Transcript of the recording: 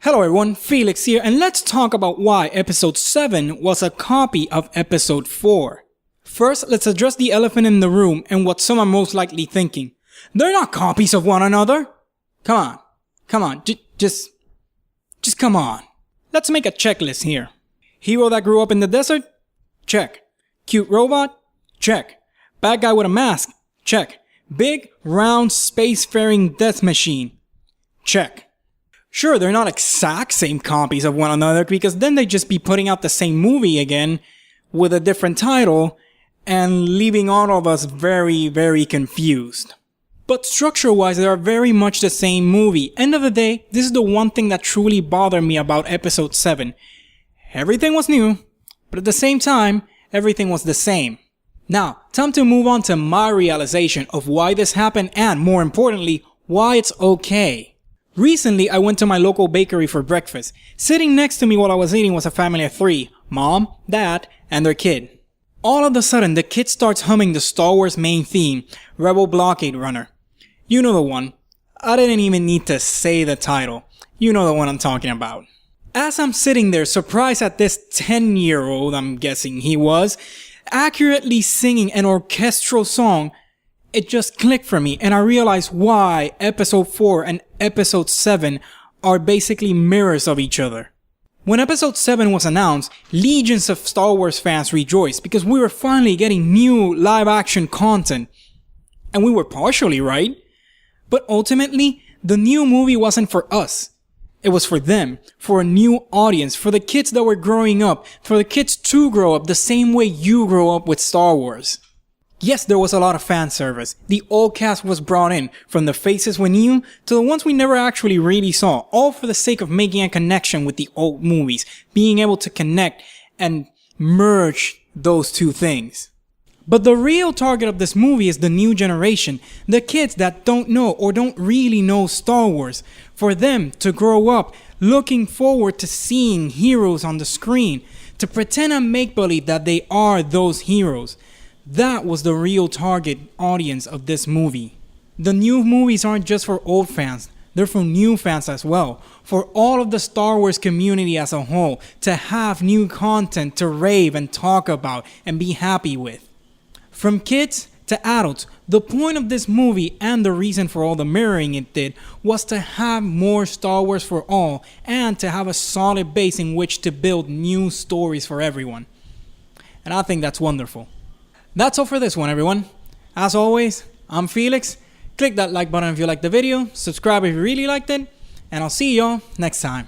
Hello everyone, Felix here, and let's talk about why episode 7 was a copy of episode 4. First, let's address the elephant in the room and what some are most likely thinking. They're not copies of one another. Come on, just come on. Let's make a checklist here. Hero that grew up in the desert? Check. Cute robot? Check. Bad guy with a mask? Check. Big, round, spacefaring death machine? Check. Sure, they're not exact same copies of one another because then they'd just be putting out the same movie again with a different title and leaving all of us very confused. But structure-wise, they are very much the same movie. End of the day, this is the one thing that truly bothered me about episode 7. Everything was new, but at the same time, everything was the same. Now, time to move on to my realization of why this happened and, more importantly, why it's okay. Recently, I went to my local bakery for breakfast. Sitting next to me while I was eating was a family of 3, mom, dad, and their kid. All of a sudden, the kid starts humming the Star Wars main theme, Rebel Blockade Runner. You know the one. I didn't even need to say the title. You know the one I'm talking about. As I'm sitting there surprised at this 10-year-old, I'm guessing he was, accurately singing an orchestral song, it just clicked for me and I realized why episode 4 and episode 7 are basically mirrors of each other. When episode 7 was announced, legions of Star Wars fans rejoiced because we were finally getting new live action content. And we were partially right. But ultimately, the new movie wasn't for us. It was for them, for a new audience, for the kids that were growing up, for the kids to grow up the same way you grow up with Star Wars. Yes, there was a lot of fan service. The old cast was brought in, from the faces we knew to the ones we never actually really saw, all for the sake of making a connection with the old movies, being able to connect and merge those two things. But the real target of this movie is the new generation, the kids that don't know or don't really know Star Wars, for them to grow up looking forward to seeing heroes on the screen, to pretend and make believe that they are those heroes. That was the real target audience of this movie. The new movies aren't just for old fans, they're for new fans as well. For all of the Star Wars community as a whole to have new content to rave and talk about and be happy with. From kids to adults, the point of this movie and the reason for all the mirroring it did was to have more Star Wars for all and to have a solid base in which to build new stories for everyone. And I think that's wonderful. That's all for this one, everyone. As always, I'm Felix. Click that like button if you liked the video, subscribe if you really liked it, and I'll see y'all next time.